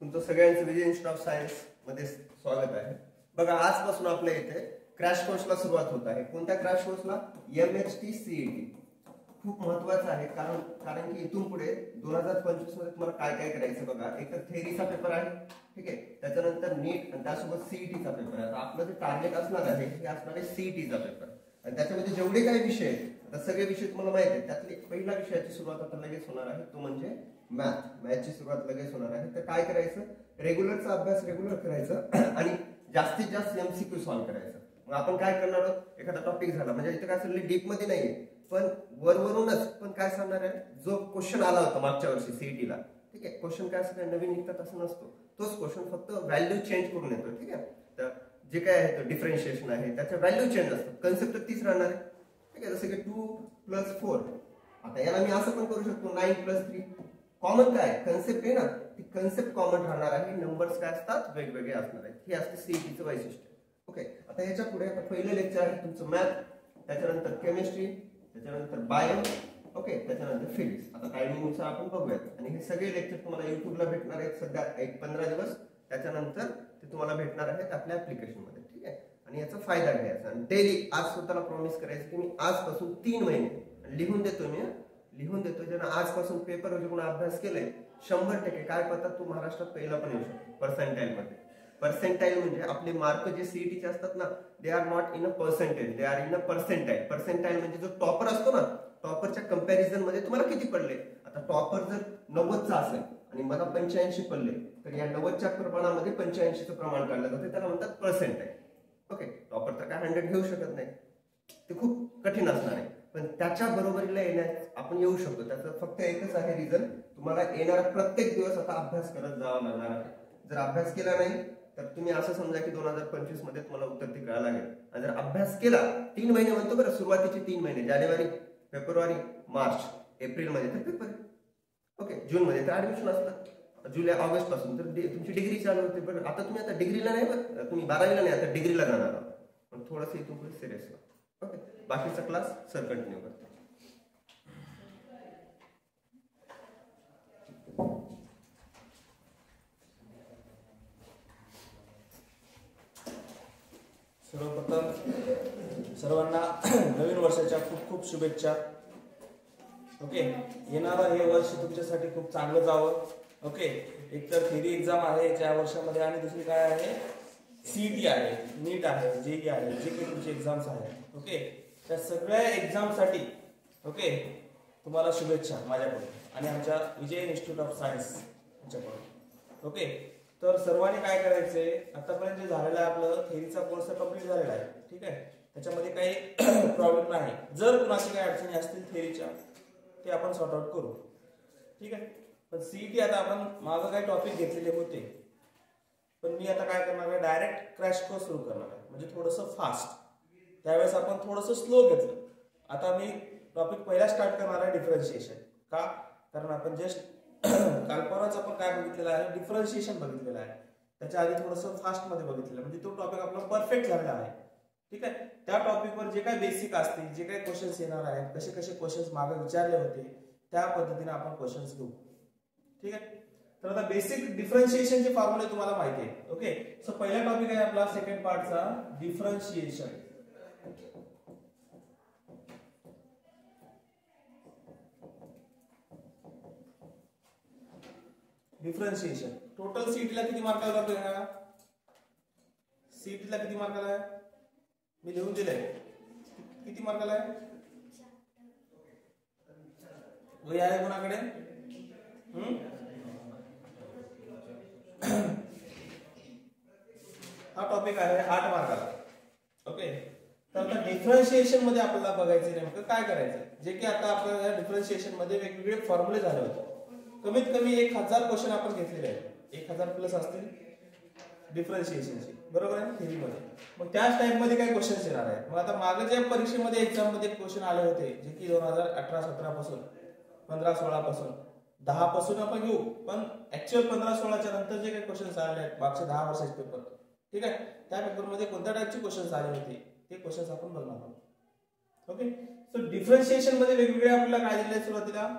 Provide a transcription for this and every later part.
तुमचं सगळ्यांचं विजय institute of science मध्ये स्वागत आहे। बघा, आजपासून आपल्या इथे क्रॅश कोर्सला सुरुवात होत आहे। कोणत्या क्रॅश कोर्सला? MHT CET। खूप महत्त्वाचं आहे कारण की इथून पुढे 2025 मध्ये तुम्हाला काय काय करायचं बघा। एक तर थेअरीचा पेपर आहे, ठीक आहे, त्याच्यानंतर नीट आणि त्यासोबत CETचा पेपर आहे। आता आपलं जे टार्गेट असणार आहे हे असणार आहे CETचा पेपर, आणि त्याच्यामध्ये जेवढे काही विषय आहेत आता सगळे विषय तुम्हाला माहिती आहेत। त्यातली पहिल्या विषयाची सुरुवात आता लगेच होणार आहे, तो म्हणजे मॅथची सुरुवात लगेच होणार आहे। तर काय करायचं? रेग्युलरचा अभ्यास रेग्युलर करायचा आणि जास्तीत जास्त MCQ सॉल्व्ह करायचं। मग आपण काय करणार आहोत? एखादा टॉपिक झाला म्हणजे इथे काय असेल डीप मध्ये नाहीये, पण वरवरूनच पण काय सांगणार आहे, जो क्वेश्चन आला होता मागच्या वर्षी CETला, ठीक आहे, क्वेश्चन काय असं नवीन निघतात असं नसतो, तोच क्वेश्चन फक्त व्हॅल्यू चेंज करून येतो, ठीक आहे। तर जे काय आहे डिफरन्शिएशन आहे त्याच्या व्हॅल्यू चेंज असतात, कन्सेप्ट तर तीच राहणार आहे, ठीक आहे। जसं की 2 + 4, आता याला मी असं पण करू शकतो 9 + 3, कॉमन काय कन्सेप्ट आहे ना, ती कन्सेप्ट कॉमन राहणार आहे, नंबर्स काय असतात वेगवेगळे असणार आहेत, हे असते CETचं वैशिष्ट्य। ओके, आता याच्या पुढे आता पहिलं लेक्चर आहे तुमचं मॅथ, त्याच्यानंतर केमिस्ट्री, त्याच्यानंतर बायो, ओके, त्याच्यानंतर फिजिक्स। आता टायमिंगनुसार आपण बघूयात, आणि हे सगळे लेक्चर तुम्हाला युट्यूबला भेटणार आहेत सध्या एक 15 दिवस, त्याच्यानंतर ते तुम्हाला भेटणार आहेत आपल्या ऍप्लिकेशन मध्ये, ठीक आहे। आणि याचा फायदा घ्यायचा आणि डेली आज स्वतःला प्रॉमिस करायचं की मी आजपासून 3 महिने लिहून देतो, ज्यानं आजपासून पेपर वगैरे अभ्यास केलाय 100% काय पता तू महाराष्ट्रात पहिला पण येऊ शकतो पर्सेंटाइल मध्ये। पर्सेंटाइल म्हणजे आपले मार्क जे CETचे असतात ना, they are not in a percentage, they are in a percentile. Percentile म्हणजे जो टॉपर असतो ना, टॉपरच्या कंपॅरिझन मध्ये तुम्हाला किती पडले। आता टॉपर जर 90चा असेल आणि मला 85 पडले, तर या 90च्या प्रमाणामध्ये 85चं प्रमाण काढलं जातं, त्याला म्हणतात पर्सेंटाइल। ओके, टॉपर तर काय 100 घेऊ शकत नाही, ते खूप कठीण असणार आहे, पण त्याच्या बरोबरीला येण्यास आपण येऊ शकतो। त्याचं फक्त एकच आहे रिझन, तुम्हाला येणारा प्रत्येक दिवस आता अभ्यास करत जावा लागणार आहे। जर अभ्यास केला नाही तर तुम्ही असं समजा की 2025 मध्ये तुम्हाला उत्तर ती कळायला लागेल। आणि जर अभ्यास केला 3 महिने म्हणतो बरं, सुरुवातीचे 3 महिने जानेवारी, फेब्रुवारी, मार्च, एप्रिल मध्ये तर पेपर, ओके, जून मध्ये तर ऍडमिशन असतात, जुलै ऑगस्ट पासून तर तुमची डिग्री चालू होते। पण आता तुम्ही आता डिग्रीला नाही, बरं तुम्ही 12वीला नाही, आता डिग्रीला जाणार आहात, पण थोडंसं इथून पुढे सिरियस व्हा, ओके। बाकीचा क्लास सर कंटिन्यू करतो। सर्वप्रथम सर्वांना नवीन वर्षाच्या खूप खूप शुभेच्छा। ओके, येणारं हे वर्ष तुमच्यासाठी खूप चांगलं जावं। ओके, एक तर थेरी एक्झाम आहे या वर्षामध्ये, आणि दुसरी काय आहे, CET आहे, नीट आहे, JEE आहे, जे काही तुमचे एक्झाम्स आहेत, ओके, त्या सगळ्या एक्झामसाठी ओके तुम्हाला शुभेच्छा माझ्याकडून आणि आमच्या विजय इन्स्टिट्यूट ऑफ सायन्स यांच्याकडून। ओके, तर सर्वांनी काय करायचंय, आतापर्यंत जे झालेलं आहे आपलं थेरीचा कोर्स कंप्लीट झालेला आहे, ठीक आहे, त्याच्यामध्ये काही प्रॉब्लेम नाही। जर कुणाची काही अडचणी असतील थेरीच्या, ते आपण सॉर्ट आउट करू, ठीक आहे। पण CET आता आपण मागं काही टॉपिक घेतलेले होते, पण मी आता काय करणार आहे, डायरेक्ट क्रॅश कोर्स सुरू करणार आहे, म्हणजे थोडंसं फास्ट। त्यावेळेस आपण थोडंसं स्लो घेतलं। आता मी टॉपिक पहिला स्टार्ट करणार आहे डिफरन्शिएशन, का? कारण आपण जस्ट कालपरच आपण काय बघितलेलं आहे, डिफरन्शिएशन बघितलेलं आहे, त्याच्या आधी थोडंसं फास्ट मध्ये बघितलेलं, म्हणजे तो टॉपिक आपला परफेक्ट झालेला आहे, ठीक आहे। त्या टॉपिकवर जे काही बेसिक असतील, जे काही क्वेश्चन्स येणार आहेत, कसे कसे क्वेश्चन्स मागे विचारले होते, त्या पद्धतीने आपण क्वेश्चन्स घेऊ, ठीक आहे। तर आता बेसिक डिफरन्शिएशनचे फॉर्म्युले तुम्हाला माहिती आहे, ओके। सो पहिला टॉपिक आहे आपला सेकंड पार्टचा डिफरन्शिएशन। डिफरन्शिएशन टोटल CETला किती मार्काला जातो याला? CETला किती मार्काला आहे? मी लिहून दिलंय, किती मार्काला आहे? वही आहे कोणाकडे? हा टॉपिक आहे 8 मार्काला, ओके। तर आता डिफरन्शिएशन मध्ये आपल्याला बघायचं नेमकं काय करायचं, जे की आता आपल्याला डिफरन्शिएशन मध्ये वेगवेगळे फॉर्म्युले झाले होते, कमीत कमी 1000 क्वेश्चन आपण घेतलेले आहेत, 1000 प्लस असतील डिफरन्शिएशनचे, बरोबर आहे थेरीमध्ये। मग त्याच टाइपमध्ये काही क्वेश्चन्स येणार आहेत। मग आता मागे ज्या परीक्षेमध्ये एक्झाम मध्ये क्वेश्चन आले होते, जे की 2018-17 पासून, 15-16 पासून, 10 पासून आपण घेऊ, पण ऍक्च्युअल 15-16च्या नंतर जे काही क्वेश्चन्स आले आहेत मागचे 10 वर्षाचे पेपर, ठीक आहे, त्या पेपरमध्ये कोणत्या टाइपचे क्वेश्चन्स आले होते ते क्वेश्चन्स आपण बघणार आहोत, ओके। सो डिफरन्शिएशन मध्ये वेगवेगळे आपल्याला काय दिले सुरुवातीला,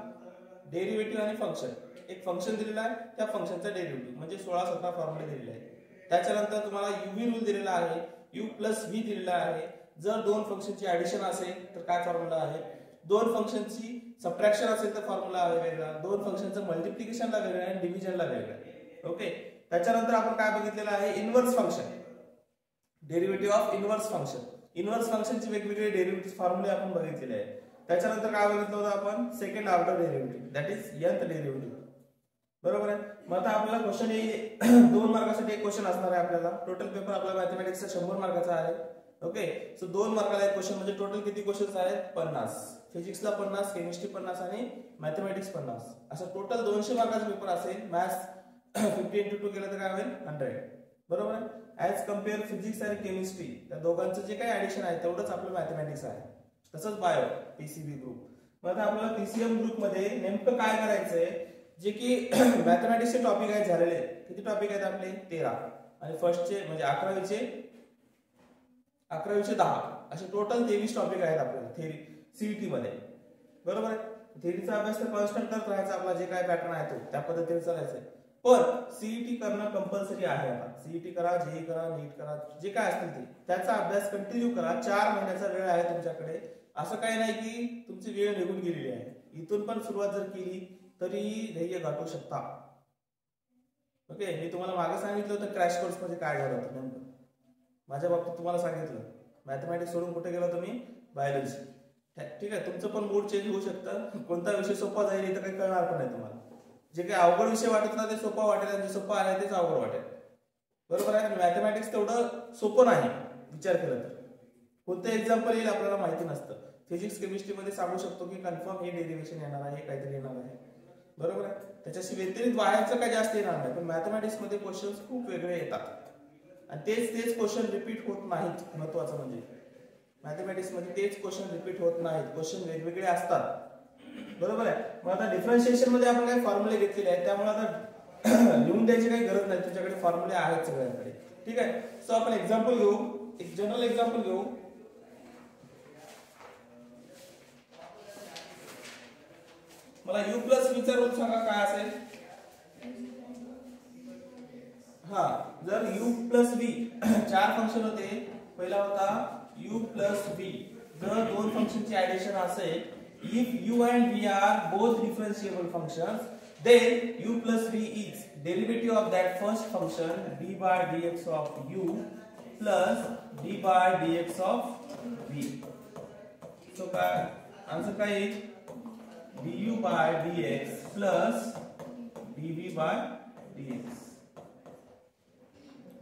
डेरिव्हेटिव्ह आणि फंक्शन, एक फंक्शन दिलेलं आहे, त्या फंक्शनचा डेरिव्हेटिव्ह म्हणजे 16-17 फॉर्म्युले दिलेले आहेत. त्याच्यानंतर तुम्हाला युव्ही रूल दिलेला आहे, यू प्लस व्ही दिलेला आहे. जर दोन फंक्शनची ऍडिशन असेल तर काय फॉर्म्युला आहे, दोन फंक्शनची सबट्रॅक्शन असेल तर फॉर्म्युला आहे वेगळा, दोन फंक्शनचं मल्टिप्लिकेशनला वेगळं आणि डिव्हिजनला वेगळं. ओके. त्याच्यानंतर आपण काय बघितलेलं आहे, inverse function, derivative of inverse function. Inverse फंक्शनचे वेगवेगळे डेरिव्हेटिव्ह फॉर्म्युले आपण बघितलेले आहेत. त्याच्यानंतर काय बघितलं होतं आपण, second order derivative, that is nth derivative. बरोबर आहे. मग आता आपल्याला क्वेश्चन 2 मार्कासाठी एक क्वेश्चन असणार आहे. आपल्याला टोटल पेपर आपला मॅथमॅटिक्सचा 100 मार्काचा आहे. ओके. सो 2 मार्काला एक क्वेश्चन म्हणजे टोटल किती क्वेश्चन्स आहेत, 50. फिजिक्सला 50, केमिस्ट्री 50 आणि मॅथमॅटिक्स 50. असं टोटल 200 मार्काचा पेपर असेल. मॅथ्स 50 × 2 केलं तर काय होईल, 100. बरोबर आहे. ऍज कम्पेअर फिजिक्स आणि केमिस्ट्री त्या दोघांचं जे काही ऍडिशन आहे तेवढंच आपलं मॅथमॅटिक्स आहे. तसंच बायो पीसीबी ग्रुप. मग आता आपल्याला पीसीएम ग्रुप मध्ये नेमकं काय करायचंय, जे की मॅथमॅटिक्सचे टॉपिक आहेत झालेले. किती टॉपिक आहेत आपले, 13. आणि फर्स्टचे म्हणजे 11वीचे 10 असे टोटल 23 टॉपिक आहेत आपल्याला थेरी सीईटी मध्ये. बरोबर आहे. थेरीचा अभ्यास तर कॉन्स्टंट करत राहायचा, आपला जे काय पॅटर्न आहे तो त्या पद्धतीने चालायचं. पण सीईटी करणं कंपल्सरी आहे. आता सीईटी करा, जेई करा, नीट करा, जे काय असतील ते त्याचा अभ्यास कंटिन्यू करा. 4 महिन्याचा वेळ आहे तुमच्याकडे. असं काही नाही की तुमची वेळ निघून गेलेली आहे. इथून पण सुरुवात जर केली तरी ध्येय गाठू शकता. ओके. मी तुम्हाला मागे सांगितलं होतं क्रॅश कोर्स मध्ये काय झालं होतं नेमकं. माझ्या बाबतीत तुम्हाला सांगितलं, मॅथमॅटिक्स सोडून कुठे गेला तुम्ही, बायोलॉजी. ठीक आहे. तुमचं पण मूड चेंज होऊ शकतं. कोणता विषय सोपा जाईल इथं काही कळणार पण नाही तुम्हाला. जे काही अवघड विषय वाटत ना ते सोपा वाटेल, आणि जे सोपं आहे तेच अवघड वाटेल. बरोबर आहे. मॅथमॅटिक्स तेवढं सोपं नाही विचार केला तर. कोणतं एक्झाम्पल येईल आपल्याला माहिती नसतं. फिजिक्स केमिस्ट्रीमध्ये सांगू शकतो की कन्फर्म हे डेरिव्हेशन येणार आहे, काहीतरी येणार आहे. बरोबर आहे. त्याच्याशी व्यतिरिक्त बाहेरचं काही जास्त येणार नाही. पण मॅथमॅटिक्स मध्ये क्वेश्चन्स खूप वेगळे येतात आणि तेच क्वेश्चन रिपीट होत नाहीत. महत्वाचं म्हणजे मॅथमॅटिक्स मध्ये तेच क्वेश्चन रिपीट होत नाहीत, क्वेश्चन वेगवेगळे असतात. बरोबर आहे. मग आता डिफरन्शिएशन मध्ये आपण काही फॉर्म्युले घेतलेले आहेत, त्यामुळे आता लिहून द्यायची काही गरज नाही, तुमच्याकडे फॉर्म्युले आहेत सगळ्यांकडे. ठीक आहे. सो आपण एक्झाम्पल घेऊ, एक जनरल एक्झाम्पल घेऊ. मला u प्लस v चा रूल सांगा काय असेल. हा, जर u प्लस v 4 फंक्शन होते. पहिला होता u प्लस v. जर दोन फंक्शनची ऍडिशन असेल, if u and v are both differentiable functions, then u plus v is derivative of that first function d by dx of u plus d by dx of v. So answer काय येईल, du by dx plus dv by dx.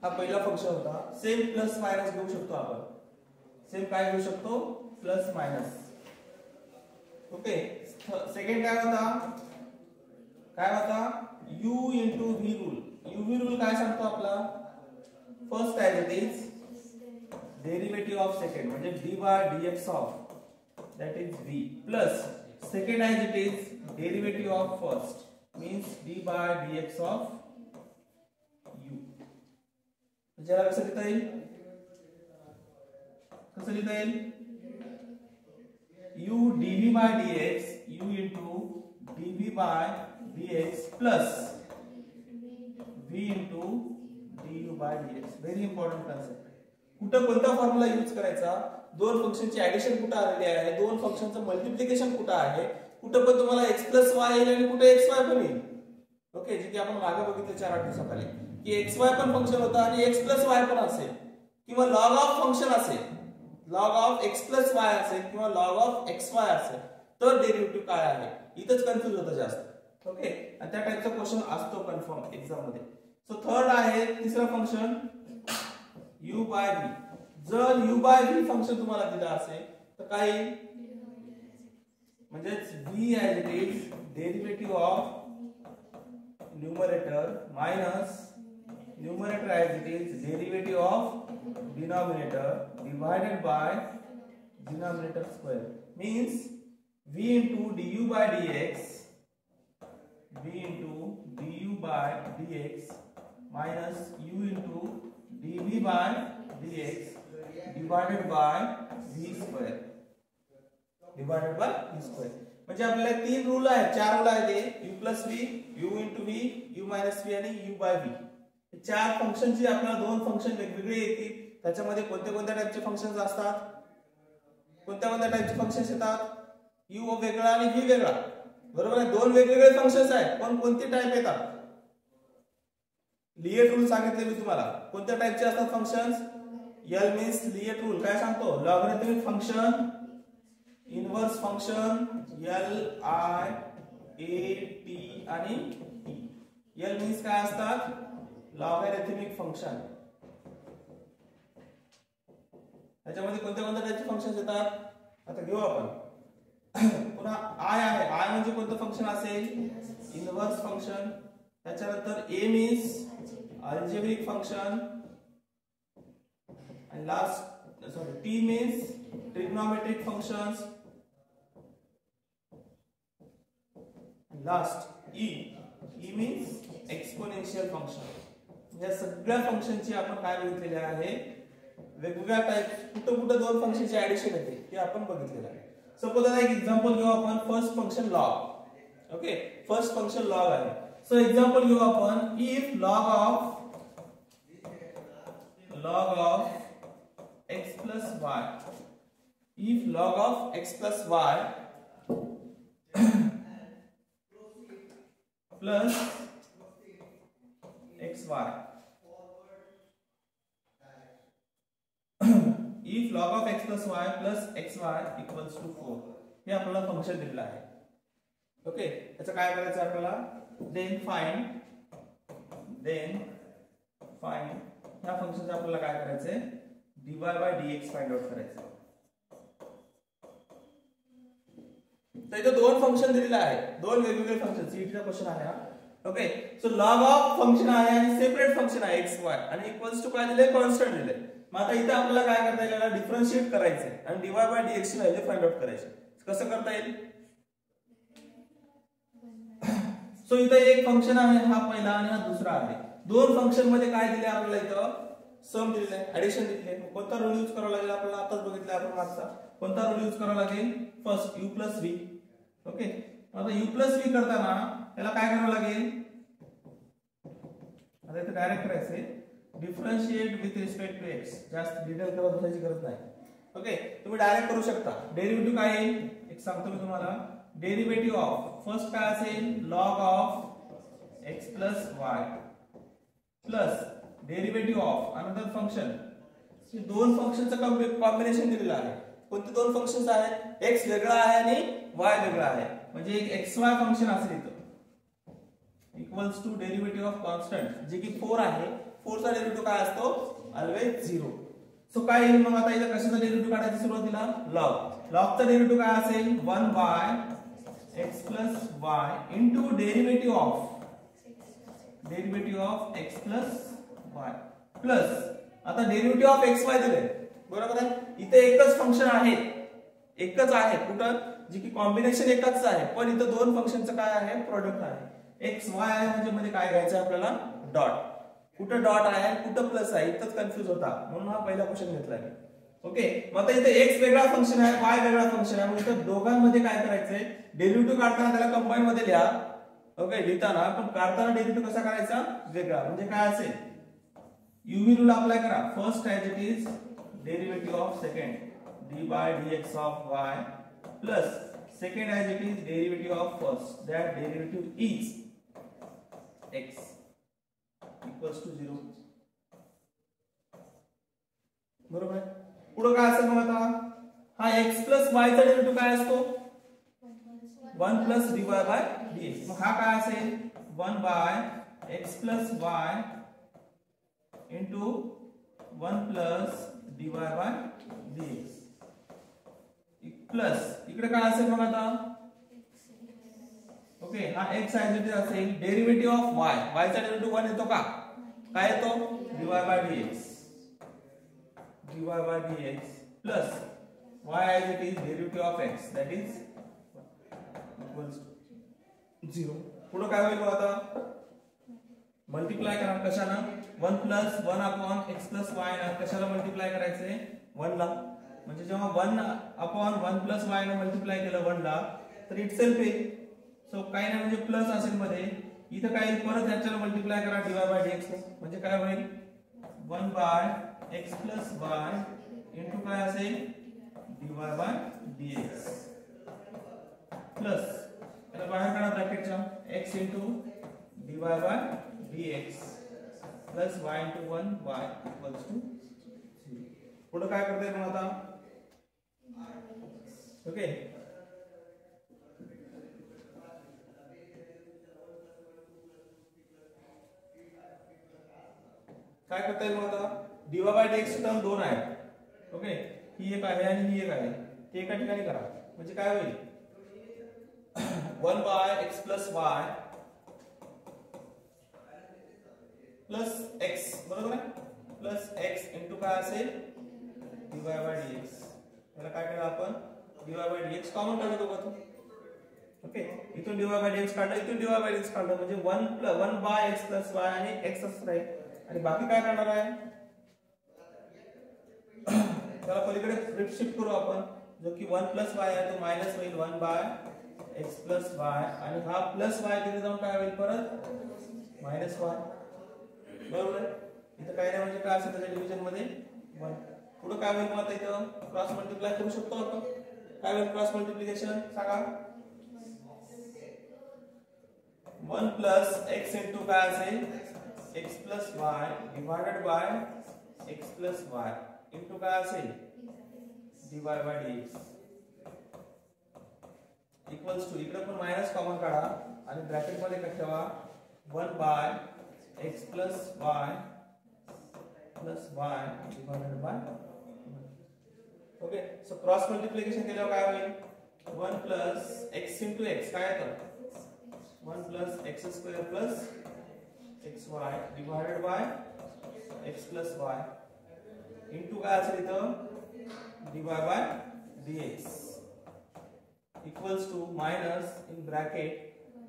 हा पहिला function होता. Same plus minus घेऊ शकतो आपण. Same काय घेऊ शकतो, प्लस मायनस. ओके. सेकंड काय होता u into v rule. u v rule काय सांगतो आपला, फर्स्ट आहे it is derivative of second म्हणजे d by dx of that is v plus second आहे it is derivative of first means d by dx of u. जरा कसं लिहिता येईल, u dv by dx, u into dv by dx plus v into du by dx. Very important concept. कुठं कोणता formula use करायचा, दोन फंक्शनची addition कुठं आलेली आहे, दोन फंक्शनचं मल्टिप्लिकेशन कुठं आहे, कुठं पण तुम्हाला x प्लस y येईल आणि कुठे xy पण येईल. ओके. जे की आपण मागे बघितलं 4-8 दिवसाखाली की xy पण फंक्शन होतं आणि x प्लस y पण असेल, किंवा लॉग ऑफ फंक्शन असेल, log of x plus y असेल किंवा लॉग ऑफ xy असेल, तर डेरिव्हेटिव्ह काय आहे इथंच कन्फ्युज होतं जास्त. ओके. आणि त्या टाइपचा क्वेश्चन असतो कन्फर्म एक्झाम मध्ये. सो थर्ड आहे तिसरं फंक्शन u by v. जर u by v फंक्शन तुम्हाला दिलं असेल तर काय, म्हणजे v as it is derivative of numerator minus numerator as it is derivative of denominator divided by denominator square means v into du by dx, v into du by dx minus u into dv by dx divided by v square divided by v square. म्हणजे आपल्याला 3 rule आहेत, 4 rule आहेत, u plus v, u into V, u minus V आणि u by V. चार फंक्शनची आपल्याला दोन function वेगवेगळे येतील. त्याच्यामध्ये कोणत्या कोणत्या टाइपचे फंक्शन्स असतात, कोणत्या टाइपचे फंक्शन्स येतात, u वेगळा आणि v वेगळा. बरोबर आहे. दोन वेगवेगळे फंक्शन्स आहेत पण कोणती टाइप येतात. लिएट रूल सांगितले मी तुम्हाला. कोणत्या टाइपचे असतात फंक्शन्स. एल मीन्स लिएट रूल काय सांगतो, logarithmic function, inverse function, L I A T आणि टी. एल मीन्स काय असतात, लॉगॅरिथमिक फंक्शन. त्याच्यामध्ये कोणत्या कोणत्या टाइपचे फंक्शन्स येतात आता घेऊ आपण. पुन्हा आय आहे. आय म्हणजे कोणतं फंक्शन असेल, इनव्हर्स फंक्शन. त्याच्यानंतर ए मीन्स अल्जेब्रिक फंक्शन आणि last T means trigonometric functions. Last E means exponential function. या सगळ्या फंक्शनची आपण काय बघितलेले आहे, वेगवेगळ्या टाइप कुठं दोन फंक्शनचे ऍडिशन येते ते आपण बघितलेलं आहे. सपोज आता एक एक्झाम्पल घेऊ आपण. First function log. Okay, first function log आहे. सो एक्झाम्पल घेऊ आपण. If log of x plus y, if log of x plus y plus xy, if log of x plus y plus xy equals to 4. हे आपल्याला function दिलेलं आहे. Okay, याचं काय करायचं आपल्याला, then find ह्या फंक्शनचं आपल्याला काय करायचंय, dy by dx find out करायचं. तर इथे दोन फंक्शन दिलेले आहेत, दोन वेगवेगळे फंक्शन. सीईटीचा क्वेश्चन आहे हा. Okay, so log of function आहे आणि सेपरेट फंक्शन आहे एक्स वाय आणि इक्वल्स टू काय दिले, कॉन्स्टंट दिले. मग आता इथे आपल्याला काय करता येईल, डिफरन्शिएट करायचंय आणि dy by dx ची व्हॅल्यू फाइंड आउट करायची. कसं करता येईल. सो इथे एक फंक्शन आहे हा पहिला आणि हा दुसरा आहे. दोन फंक्शन मध्ये काय दिले आपल्याला, इथं सम दिलेलं आहे, ऍडिशन दिले. कोणता रूल यूज करावा लागेल आपल्याला, आताच बघितलं आपण मागचा. कोणता रूल यूज करावा लागेल, first u plus v. Okay, आता u प्लस v करताना त्याला काय करावं लागेल, आता इथे डायरेक्ट करायचंय, differentiate with respect to x. जास्त डिटेल करत बसायची गरज नाही. ओके, तुम्ही डायरेक्ट करू शकता. डेरिव्हेटिव्ह काय येईल एक सांगतो मी तुम्हाला. डेरिव्हेटिव्ह ऑफ फर्स्ट काय असेल, log of x plus y plus derivative of another function. दोन फंक्शनचं कॉम्बिनेशन दिलेलं आहे. कोणते दोन फंक्शन्स आहेत, x वेगळा आहे आणि y वेगळा आहे. म्हणजे एक xy फंक्शन असेल इथं equals to derivative of constant जे की 4 आहे. 4 चा डेरिव्हेटिव्ह काय असतो, ऑलवेज 0. सो काय येईल मग आता इथं कशाचा डेरिव्हेटिव्ह काढायची सुरुवातीला, लॉग. लॉगचा डेरिव्हेटिव्ह काय असेल, 1 by x plus y into derivative of x plus y plus आता डेरिव्हेटिव्ह ऑफ x y दिले. बरोबर आहे. इथे एकच फंक्शन आहे, एकच आहे कुठं, जी की कॉम्बिनेशन एकच आहे पण इथं दोन फंक्शनचं काय आहे, प्रोडक्ट आहे. x y आहे म्हणजे मध्ये काय घ्यायचं आपल्याला, डॉट. कुठं डॉट आहे कुठं प्लस आहे इथंच कन्फ्युज होता, म्हणून हा पहिला क्वेश्चन घेतला आहे. ओके, मग आता इथे x वेगळा फंक्शन आहे, y वेगळा फंक्शन आहे. म्हणजे इथं दोघांमध्ये काय करायचंय, डेरिव्हेटिव्ह काढताना त्याला कंबाईन मध्ये लिहा. ओके, लिहिताना पण काढताना डेरिव्हेटिव्ह कसा करायचा, वेगळा. म्हणजे काय असेल, UV रूल अप्लाय करा. First as it is derivative of second d by dx of y plus second as it is derivative of first, that derivative is x equals to 0. बरोबर आहे. पुढे काय असेल मग आता, हा x प्लस y चा डेरिव्हेटिव्ह काय असतो, 1 प्लस dy by dx. मग हा काय असेल, 1 by x plus y into 1 plus dy by dx plus इकडे काय असेल मग आता, ओके, हा x ऍज इट इज असेल. डेरिव्हेटिव्ह ऑफ y, y चा डेरिव्हेटिव्ह 1 येतो का, काय येतो, dy by dx plus y as it is derivative of x that is equals to 0. पुढे काय होईल आता, मल्टिप्लाय करा. कशाला, 1 plus 1 upon x plus y ना कशाला मल्टिप्लाय करायचंय, 1 ला. म्हणजे जेव्हा 1 अपॉन 1 प्लस y ने मल्टिप्लाय केलं 1 ला तर इटसेल्फ येईल. सो काय नाही म्हणजे प्लस असेल मध्ये इथं काय येईल, परत यांच्याला मल्टिप्लाय करा dy/dx म्हणजे काय होईल 1/x + y इंटू काय असेल dy/dx प्लस त्याला बाहेर काढा ब्रॅकेटच्या x into dy/dx plus y into 1y equals to 0. पुढे काय करता येईल मग आता, ओके काय करता येईल मग आता, dy/dx ची टर्म 2 आहे, ओके ही एक आहे आणि ही एक आहे, ते एका ठिकाणी करा म्हणजे काय होईल 1/x + y प्लस x, बरोबर आहे, प्लस x इंटू काय असेल dy/dx. त्याला काय केलं आपण dy/dx कॉमन काढतो का तू, ओके इथून dy/dx काढलं, इथून dy/dx काढलं म्हणजे 1/x + y आणि x असं राहील आणि बाकी काय करणार आहे त्याला पलीकडे फ्लिप शिफ्ट करू आपण, जो की 1 + y आहे तो मायनस होईल 1/x + y आणि हा प्लस y तिथे जाऊन काय होईल परत -y, बरोबर आहे. इथं काय नाही म्हणजे काय असेल त्याच्या डिव्हिजन मध्ये 1. पुढे काय होईल मग इथं क्रॉस मल्टिप्लाय करू शकतो आपण, काय होईल क्रॉस मल्टिप्लिकेशन सांगा 1 + x इंटू काय असेल x + y divided by x + y into काय असेल dy/dx इक्वल्स टू, इकडे पण मायनस कॉमन काढा आणि ब्रॅकेट मध्ये काय ठेवा 1/x + y divided bye, okay so cross multiplication केल्यावर काय होईल 1 + x इंटू x काय येतं 1 + x² + xy divided by x + y into काय असेल इथं dy/dx equals to minus in bracket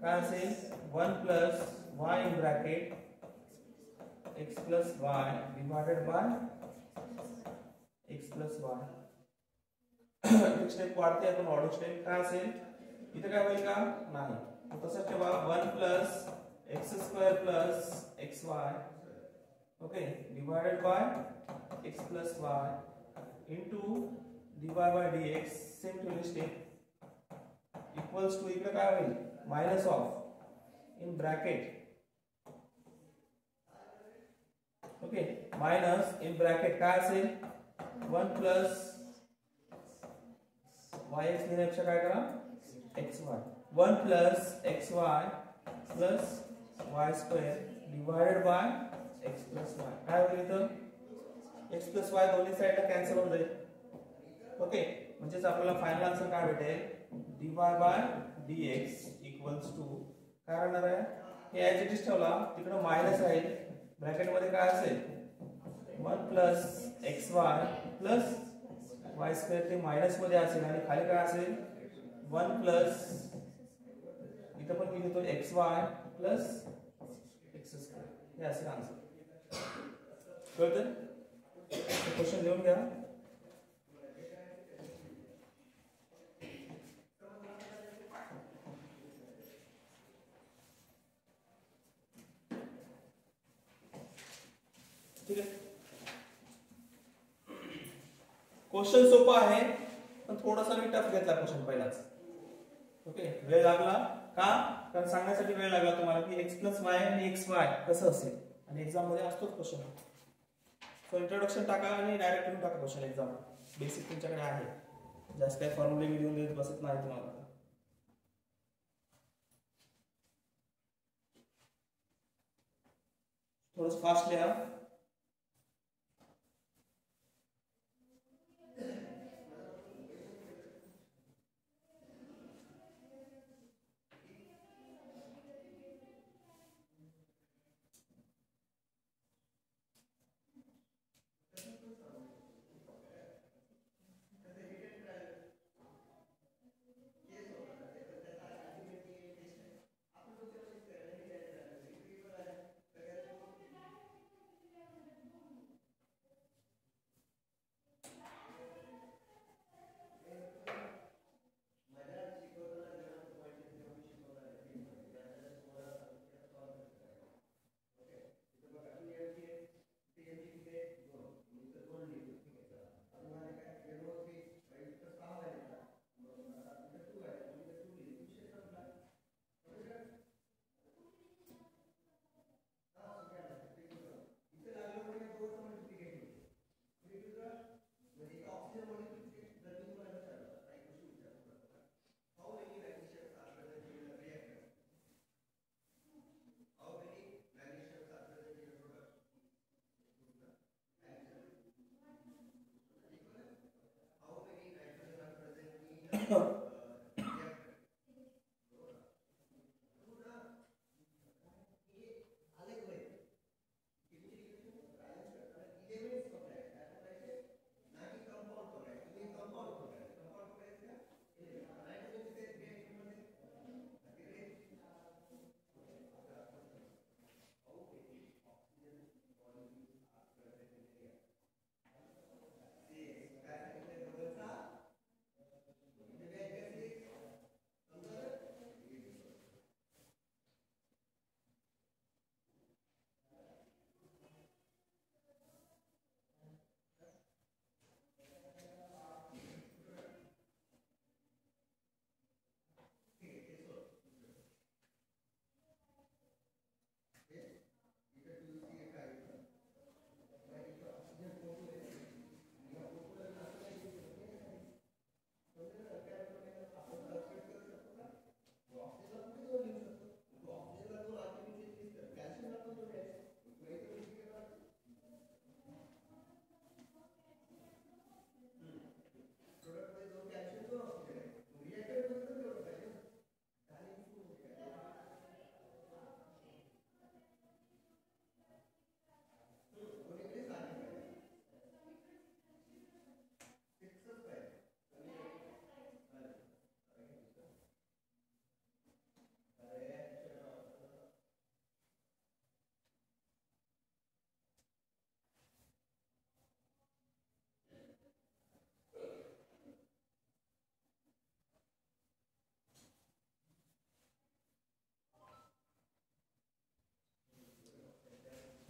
काय असेल 1 + y in bracket x + y divided by x + y. एक स्टेप वाढते आपण ऑर्डर स्टेप, काय असेल इथे काय होईल का नाही, तसंच ठेवा 1 + x² + xy okay divided by x + y into dy/dx same two step equals to, इकडे काय होईल minus of in bracket okay minus in bracket काय असेल 1 + yx लिहिण्यापेक्षा काय करा xy 1 + xy + y² divided by x + y काय होईल इथं x + y दोन्ही साइडला कॅन्सल होऊन जाईल, ओके म्हणजेच आपल्याला फायनल आन्सर काय भेटेल dy/dx इक्वल्स टू काय राहणार आहे, हे ॲज इट इज ठेवला तिकडे मायनस आहे ब्रॅकेट मध्ये काय असेल 1 + xy + y² ते मायनस मध्ये असेल आणि खाली काय असेल 1 + इथं पण मी लिहितो xy + x², हे असेल आन्सर. कळतं, क्वेश्चन लिहून घ्या. ठीक आहे, क्वेश्चन सोपा आहे पण थोडासा मी टफ घेतला क्वेश्चन पहिलाच, ओके वेळ लागला का, कारण सांगण्यासाठी वेळ लागला तुम्हाला की x + y आणि xy कसं असेल आणि एक्झाम मध्ये असतोच क्वेश्चन. सो इंट्रोडक्शन टाका आणि डायरेक्ट लिहून टाका क्वेश्चन, एक्झाम बेसिक तुमच्याकडे आहे, जास्त काही फॉर्म्युले मी लिहून देत बसत नाही तुम्हाला. थोडंसं फास्ट लिहा.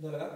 झालं का?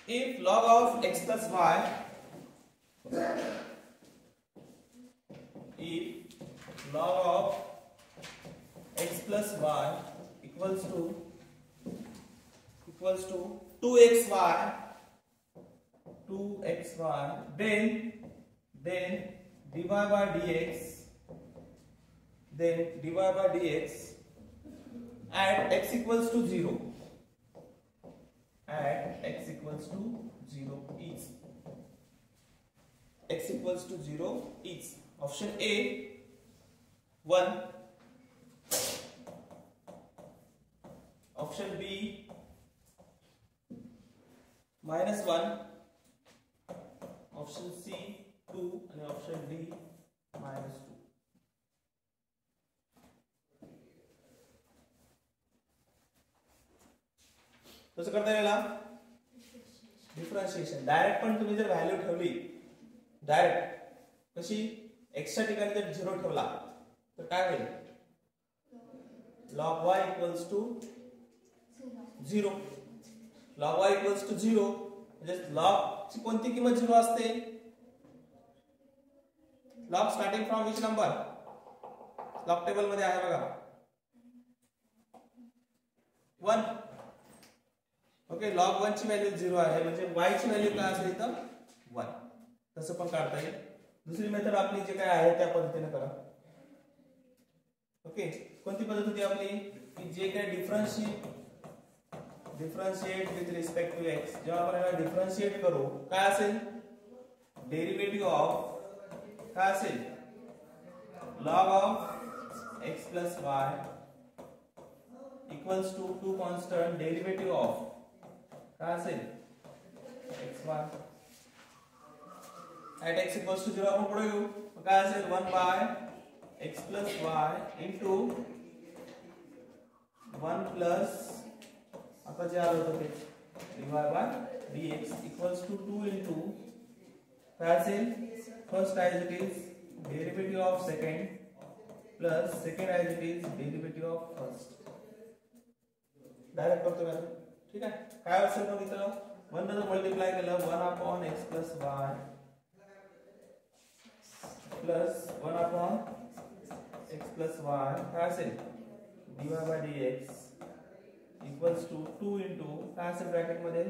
If log of x plus y, if log of x plus y equals to 2xy, then dy by dx at x equals to 0. At x equals to 0 is x equals to 0 is option A 1, option B -1, option C 2 and option D -2. कसं करता येईल differentiation direct पण तुम्ही जर value ठेवली direct कशी x च्या ठिकाणी जर 0 ठेवला तर काय होईल log y equals to 0 log y equals to 0 म्हणजे log ची कोणती किंमत 0 असते log starting from which number log table मध्ये आहे बघा 1 ओके log 1 ची व्हॅल्यू 0 आहे म्हणजे y ची व्हॅल्यू काय असेल इथं 1 तसं पण काढता येईल दुसरी मेथड आपली जे काय आहे त्या पद्धतीने करा ओके कोणती पद्धत होती आपली की जे काय differentiate with respect to x जेव्हा आपण याला डिफरन्शिएट करू काय असेल डेरिव्हेटिव्ह ऑफ काय असेल log of x plus y equals to two constant derivative of काय असेल xy at x equals to 0 आपण पुढे येऊ काय असेल 1 by x plus y into 1 plus आता जे आलं होतं ते dy by dx equals to 2 into काय असेल first as it is derivative of second plus second as it is derivative of first direct करतो मी ठीक आहे काय असेल मग इथं 1 ने मल्टिप्लाय केलं 1 upon x plus y plus 1 upon x plus y काय असेल dy by dx equals to 2 into काय असेल ब्रॅकेट मध्ये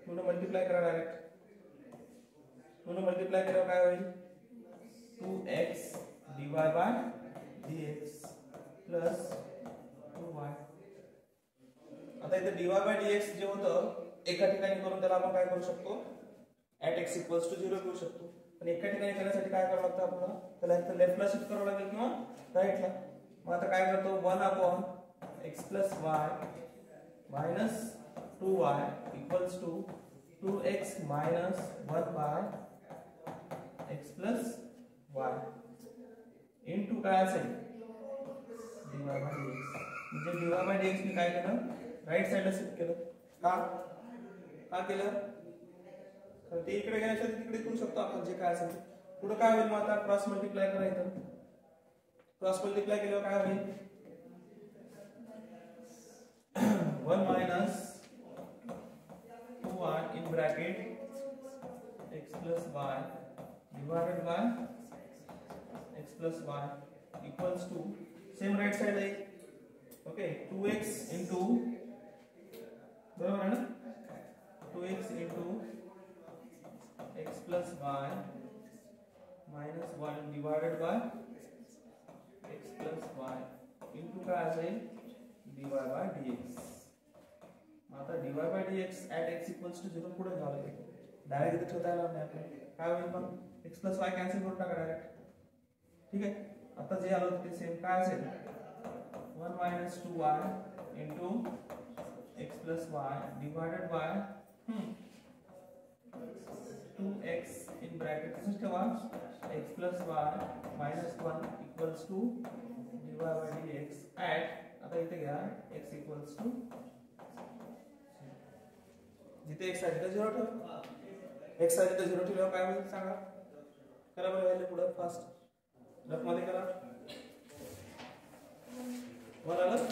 2 ने मल्टिप्लाय करा डायरेक्ट 2 ने मल्टिप्लाय केल्यावर काय होईल 2x dy by dx plus 2y आता इथे dy by dx जे होतं एका ठिकाणी करून त्याला आपण काय करू शकतो at x equals to 0 घेऊ शकतो पण एका ठिकाणी करण्यासाठी काय करावं लागतं आपल्याला त्याला एक तर लेफ्टला शिफ्ट करावं लागेल किंवा राईटला मग आता काय करतो 1 upon x plus y minus 2y equals to 2x minus 1 by x plus y into काय असेल dy by dx म्हणजे dy by dx मी काय केलं राइट साइडला शिफ्ट केलं का केलं तर ते इकडे गेल्याच्या तिकडे करू शकतो आपण जे काय असेल पुढे काय होईल मग आता क्रॉस मल्टिप्लाय करायचं क्रॉस मल्टिप्लाय केल्यावर काय होईल 1 minus 2y in bracket x plus y divided by x plus y equals to same right side आहे ओके 2x into बरोबर आहे ना 2x into x plus y minus 1 divided by x plus y into काय असेल dy by dx. आता dy by dx at x equals to 0 पुढे झालं direct इथे ठेवता येणार नाही आपल्याला. काय होईल मग x प्लस वाय कॅन्सल करून टाका डायरेक्ट. ठीक आहे. आता जे आलं ते सेम काय असेल 1 minus 2y into x plus Y divided by 2x in bracket तसंच ठेवा x plus y minus 1 equals to dy by dx at आता इथे घ्या x इक्वल्स टू जिथे x आहे तिथे 0 ठेवा. x आहे तिथे 0 ठेवल्यावर काय होईल सांगा. करा बरं व्हॅल्यू पुढे फास्ट रफ मध्ये करा. वर आलं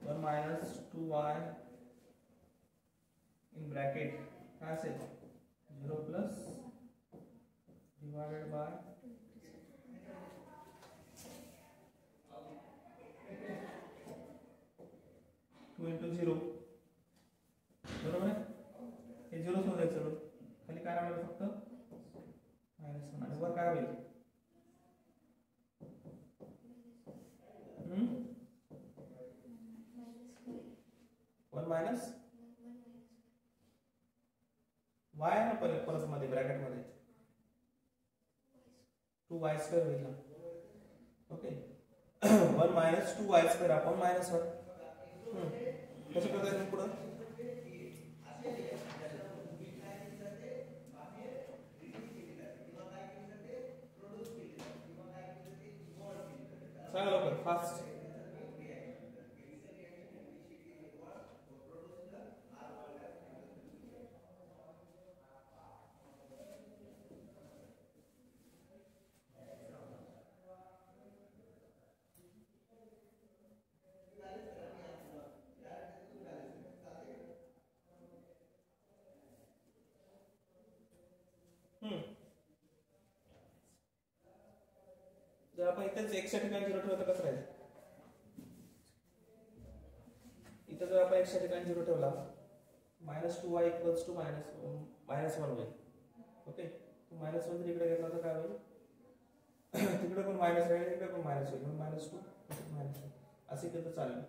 1 minus 2y in bracket काय असेल 0 plus divided by 2 into 0 बरोबर आहे. हे 0 सोडून द्यायचं खाली काय राहणार फक्त -1 आणि वर काय होईल 1 मायनस y आहे ना परत मध्ये ब्रॅकेट मध्ये 2y² होईल ना. ओके 1 मायनस 2y² आपण -1 कसं करता येईल पुढं सांगा लवकर फास्ट. जर आपण इथेच x च्या ठिकाणी 0 ठेवलं तर कसं राहील. इथे जर आपण x च्या ठिकाणी 0 ठेवला -2y इक्वल्स टू -1 होईल. ओके -1 जर इकडे घेतला तर काय होईल तिकडे पण मायनस राहील इकडे पण मायनस होईल म्हणून -2 -1 असे केलं चालेल.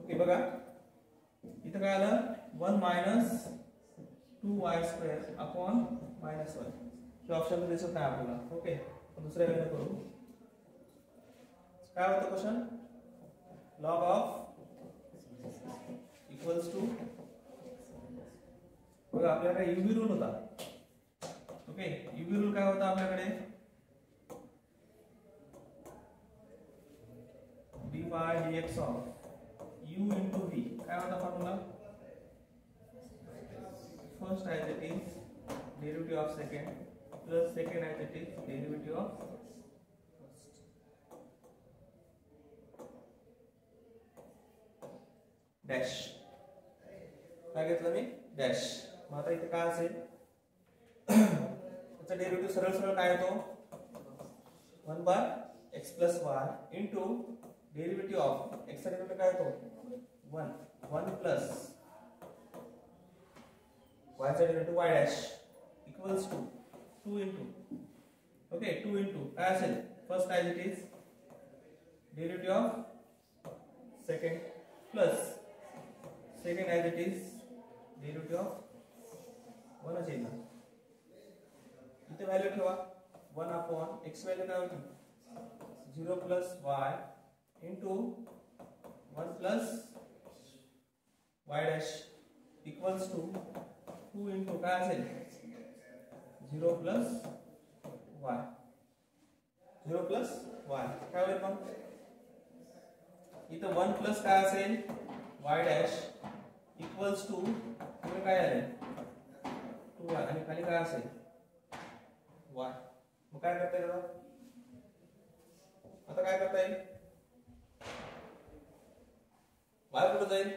ओके बघा इथं काय आलं 1 मायनस 2y² अपॉन -1 हे ऑप्शन दिसत नाही आपल्याला. ओके दुसऱ्या वेळेला करू. काय होतं question log of equals to बघा आपल्याकडे युवी रूल होता. ओके युवी रूल काय होता आपल्याकडे dy dx of u into v काय होता formula first as it is derivative of second plus second as it is derivative of first. Dash काय घेतलं मी डॅश. मग आता इथे काय असेल त्याचा डेरिव्हेटिव्ह सरळ काय येतो 1 by x plus y into derivative of x चा डेरिव्हेटिव्ह काय येतो 1 प्लस y चा derivative y dash equals to 2 into okay 2 into काय असेल first as it is derivative of second plus second as it is derivative of 1 असेल ना. इथे value ठेवा 1 अपॉन x व्हॅल्यू काय होती 0 plus y into 1 plus y dash equals to 2 into काय असेल 0 plus y 0 plus y काय होईल मग इथं 1 प्लस काय असेल y डॅश इक्वल्स टू काय आले 2y आणि खाली काय असेल y. मग काय करता येईल आता काय करता येईल y कुठे जाईल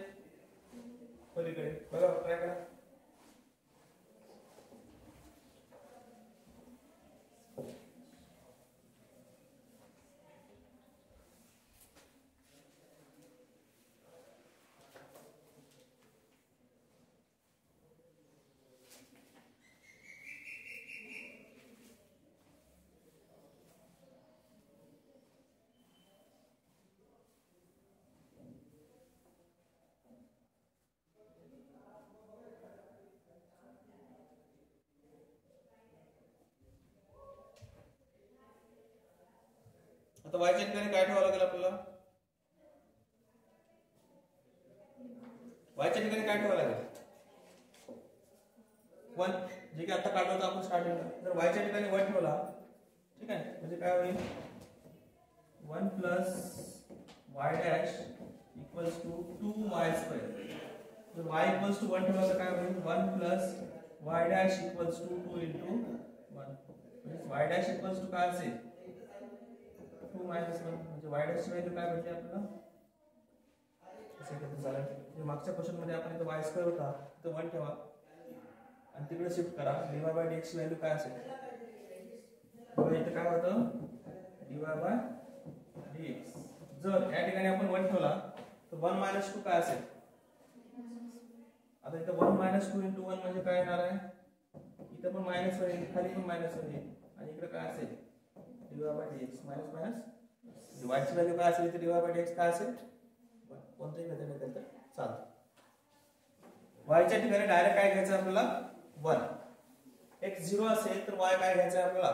पलीकडे बघा ट्राय करा. आता y च्या ठिकाणी काय ठेवावं लागेल आपल्याला y च्या ठिकाणी काय ठेवावं लागेल 1 जे की आता काढलं होतं आपण स्टार्टिंगला. जर y च्या ठिकाणी 1 ठेवला ठीक आहे म्हणजे काय होईल 1 plus y dash equals to 2y square. जर y इक्वल्स टू 1 ठेवला तर काय होईल 1 plus y dash equals to 2 into 1 म्हणजे y डॅश इक्वल्स टू काय असेल 2 minus 1 म्हणजे y डॅश ची व्हॅल्यू काय भेटली आपल्याला असे किती झालं. म्हणजे मागच्या क्वेश्चन मध्ये आपण इथं y स्क्वेअर होता इथं 1 ठेवा आणि तिकडे शिफ्ट करा dy by dx ची व्हॅल्यू काय असेल बघा इथं काय होतं dy by dx. जर या ठिकाणी आपण 1 ठेवला तर 1 minus 2 काय असेल. आता इथं 1 minus 2 into 1 म्हणजे काय येणार आहे इथं पण मायनस होईल खाली पण मायनस होईल आणि इकडे काय असेल dy by dx minus minus y ची व्हॅल्यू काय असेल इथे dy by dx काय असेल कोणतेही मेथड निघेल तर चालतं. y च्या ठिकाणी डायरेक्ट काय घ्यायचं आपल्याला 1. x 0 असेल तर y काय घ्यायचं आपल्याला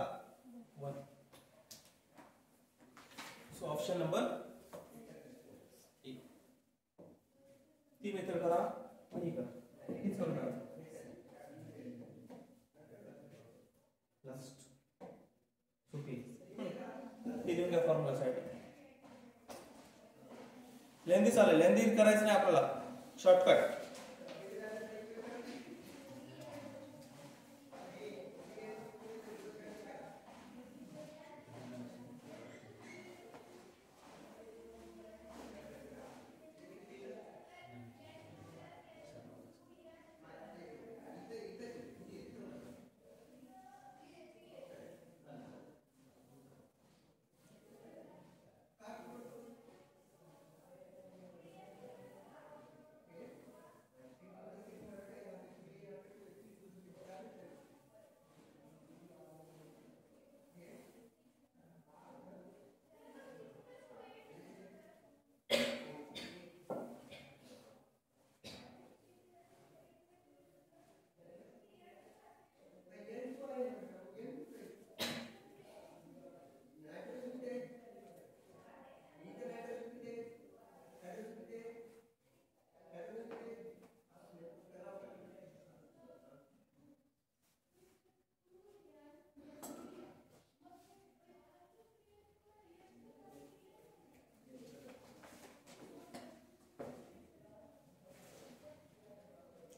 1. So option number A. ती मेथड करा आणि करा हीच करून करा लास्ट सुपी ते देऊन घ्या फॉर्म्युला साठी. लेंदी चालेल लेंदी करायचं नाही आपल्याला शॉर्टकट.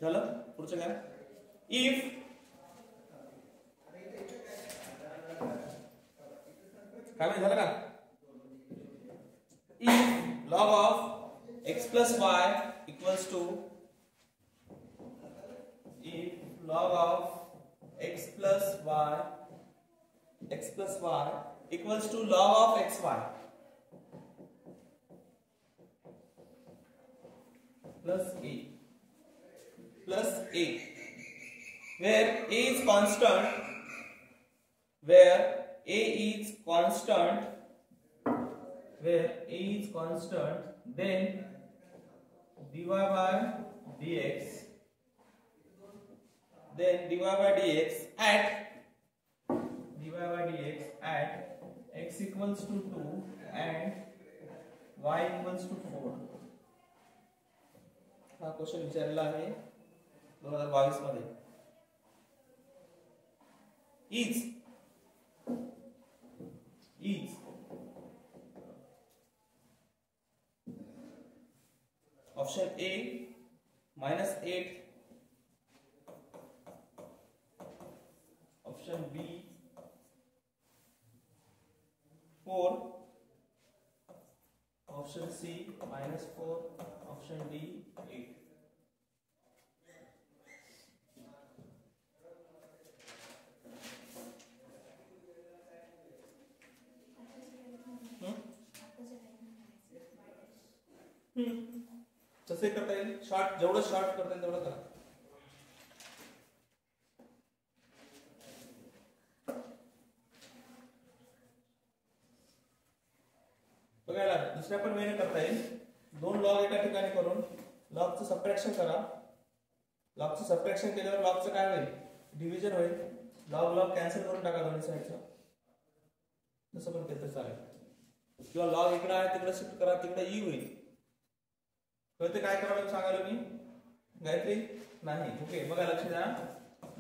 झालं पुढचं काय इफ काय माहिती झालं का if log of x plus y equals to if log of x plus y equals to log of xy plus a where a is constant then dy by dx at x equals to 2 and y equals to 4. हा question विचारलेला आहे 2022 मध्ये. is option A -8, option B 4, option C -4, option D 8. तसे करता येईल, short जेवढं short करता येईल तेवढं करा. बघायला दुसऱ्या पण वेने करता येईल. 2 लॉग एका ठिकाणी करून लॉगचं सबट्रॅक्शन करा. लॉगचं सबट्रॅक्शन केल्यावर लॉगचं काय होईल, डिव्हिजन होईल. लॉग कॅन्सल करून टाका दोन्ही साईडचं, तसं पण केलं तर चालेल. किंवा लॉग इकडे आहे तिकडे शिफ्ट करा, तिकडे ई होईल. कळते काय करावं सांगायला मी गायत्री नाही. ओके बघा लक्ष द्या.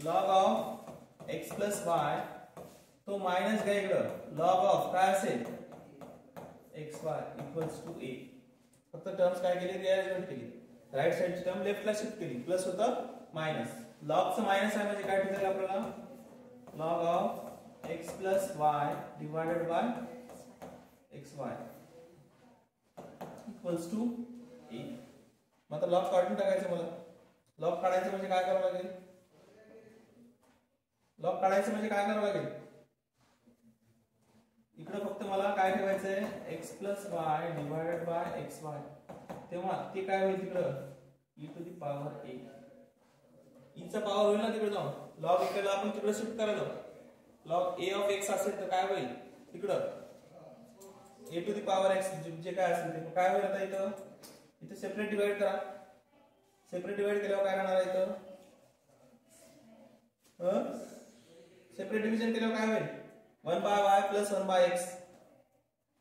Log of X plus Y तो मायनस घ्या इकडं. लॉग ऑफ काय असेल X Y equals to A. फक्त टर्म्स काय केली, रिअरेंजमेंट केली. राईट साइडची टर्म लेफ्टला शिफ्ट केली. प्लस होतं मायनस. लॉगचं मायनस आहे म्हणजे काय ठेवायचं आपल्याला, log of X plus Y divided by x Y equals to A. मग आता लॉग काढून टाकायचं मला. लॉग काढायचं म्हणजे काय करावं लागेल, लॉग काढायचं म्हणजे काय करावं लागेल, इकडे फक्त मला काय ठेवायचंय x plus Y divided by x y. तेव्हा ते काय होईल तिकडं e to the power a. ईचा पॉवर होईल ना तिकडे जाऊन. लॉग इकडे आपण तिकडे शिफ्ट करायला. लॉग ए ऑफ एक्स असेल तर काय होईल तिकडं ए टू दी पॉवर एक्स जे काय असेल ते काय होईल. आता इथं सेपरेट डिवाइड करा. सेपरेट डिवाइड केल्यावर काय राहणार आहे इथं, सेपरेट डिव्हिजन केल्यावर काय होईल 1 by Y plus 1 by x.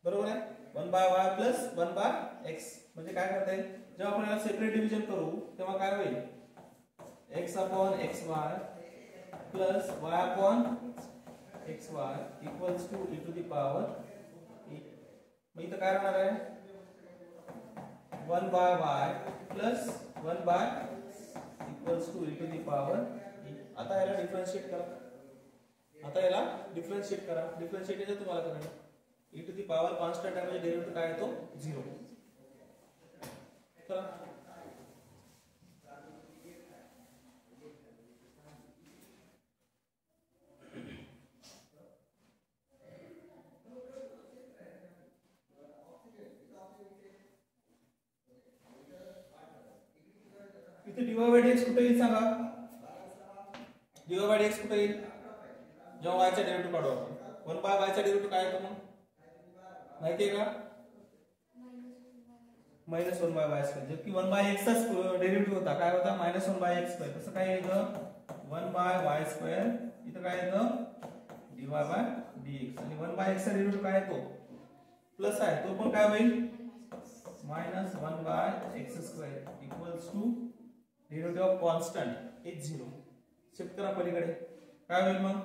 बरोबर आहे. 1 by Y plus 1 by x म्हणजे काय करता येईल, जेव्हा आपण याला सेपरेट डिव्हिजन करू तेव्हा काय होईल X upon X Y plus Y upon X Y equals to E to the power A. मग इथं काय राहणार आहे 1 by Y plus 1 by equals to E to the power A. आता याला डिफरन्शिएट करा. आता याला डिफरन्शिएट करा. डिफरन्शिएट येतं तुम्हाला करायला. E to the power constant आहे म्हणजे डेरिव्हेटिव्ह काय येतो 0. करा. इथे dy बाय dx कुठे येईल सांगा, dy बाय dx कुठे येईल जेव्हा y चा डेरिव्हेटिव्ह काढू आपण. 1 बाय y चा डेरिव्हेटिव्ह काय येतो मग माहिती आहे का, -1 बाय y स्क्वेअर. जबकि 1 बाय x चा डेरिव्हेटिव्ह होता काय होता -1 बाय x स्क्वेअर. तसं काय येतं 1 बाय y स्क्वेअर. इथं काय येतं dy बाय dx. आणि 1 बाय x चा डेरिव्हेटिव्ह काय येतो प्लस आहे तो पण काय होईल -1 by x square equals to derivative of constant is 0. Shift करा पलीकडे. काय होईल मग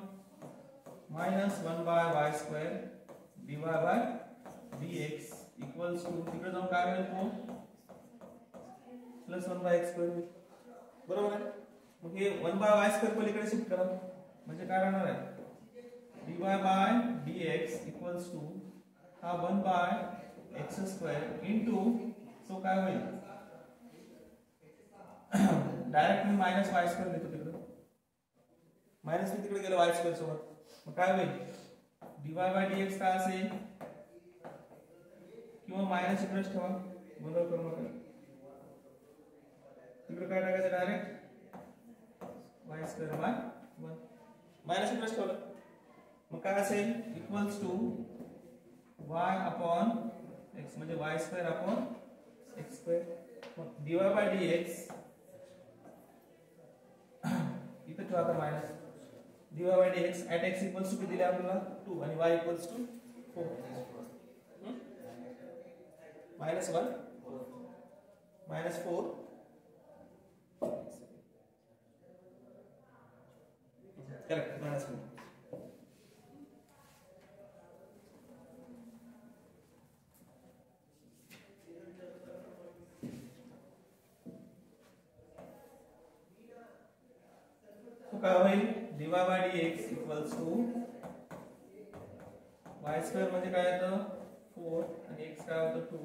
-1 by y square dy by dx equals to तिकडे जाऊन काय मिळेल तो +1 बाय x स्क्वेअर. बरोबर आहे. मग हे 1 बाय y स्क्वेअर पलीकडे शिफ्ट करा म्हणजे काय राहणार आहे dy by dx equals to हा 1 बाय x स्क्वेअर इनटू तो काय होईल डायरेक्ट मी -y स्क्वेअर देतो तिकडे. मायनस मी तिकडे गेलो y स्क्वेअर सोबत. मग काय होईल dy बाय dx काय असेल किंवा मायनस इकडेच ठेवा बरोबर करू नका. तिकडे काय टाकायचं direct y square by 1 minus इकडेच ठेवलं. मग काय असेल equals to y upon x म्हणजे y square upon x square. मग dy बाय dx इथे ठेवा आता minus dy by dx at x equals to किती दिले आपल्याला 2 आणि y इक्वल्स टू 4. -1 -4 करेक्ट -1. काय होईल dy by dx equals to y square म्हणजे काय येतं 4 आणि x काय होतं 2.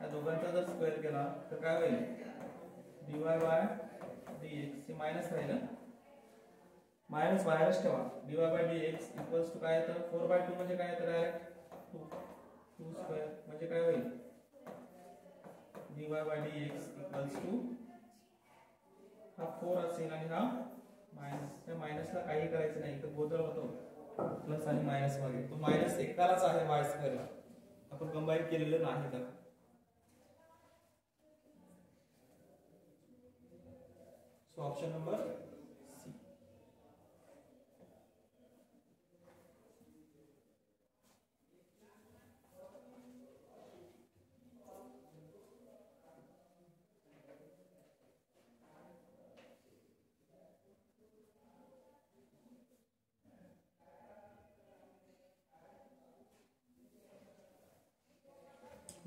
या दोघांचा जर स्क्वेअर केला तर काय होईल dy by dx हे मायनस राहील मायनस बाहेरच ठेवा dy by dx equals to काय येतं 4/2 म्हणजे काय येतं डायरेक्ट 2 स्क्वेअर म्हणजे काय होईल dy by dx equals to हा 4 असेल आणि हा मायनस. त्या मायनसला काही करायचं नाही तर गोंधळ होतो प्लस आणि मायनस मध्ये. तो मायनस एकालाच आहे y स्क्वेअरला आपण कंबाईन केलेलं नाही तर. So option number C.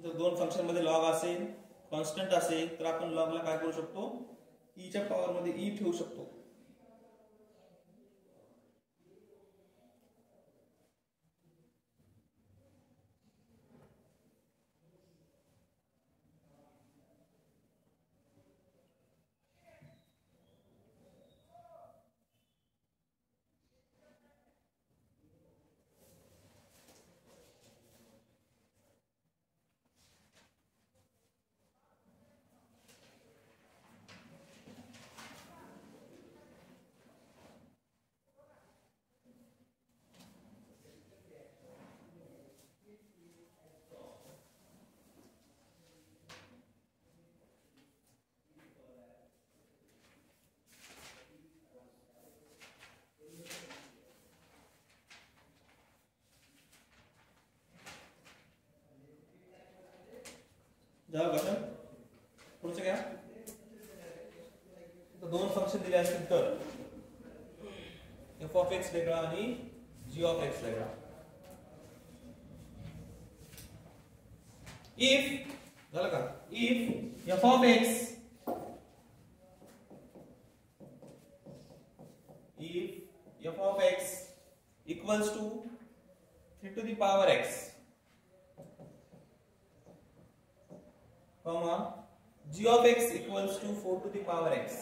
जर दोन फंक्शन मध्ये लॉग असेल कॉन्स्टंट असेल तर आपण लॉगला काय करू शकतो e च्या पॉवर मध्ये e ठेवू शकतो. झालं का? पुढचं घ्या. दोन फंक्शन दिले असतील तर f of x वेगळा आणि g of x वेगळा. इफ झालं का if f of x if f of x equals to 3 to the power x comma g of x equals to 4 to the power x.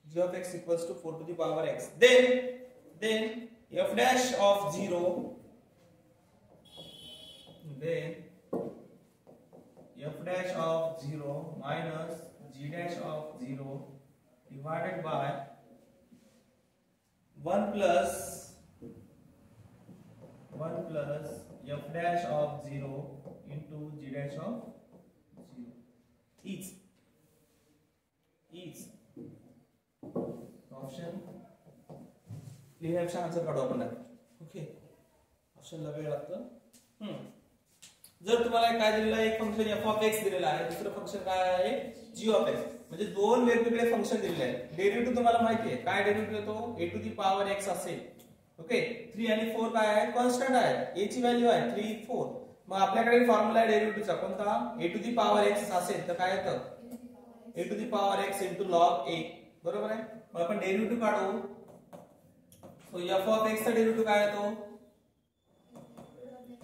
G of x equals to 4 to the power x. Then f dash of 0. Then f dash of 0 minus g dash of 0 divided by 1 plus f dash of 0 into g dash of 0 each option लिहायचा answer काढू आपण. Okay ऑप्शनला वेळ लागतो. जर तुम्हाला काय दिलेलं आहे एक फंक्शन f of x दिलेलं आहे दुसरं फंक्शन काय आहे g of x म्हणजे दोन वेगवेगळे फंक्शन दिलेले आहेत. डेरिव्हेटिव्ह तुम्हाला माहिती आहे काय डेरिव्हेटिव्ह येतो a to the power x असेल. ओके 3 आणि 4 काय आहे कॉन्स्टंट आहे a ची व्हॅल्यू आहे 3 4. मग आपल्याकडे फॉर्म्युला आहे डेरिव्हेटिव्हचा कोणता a to the power x असेल तर काय येतं a to the power x into log a. बरोबर आहे. मग आपण डेरिव्हेटिव्ह काढू. सो f of x चा डेरिव्हेटिव्ह काय येतो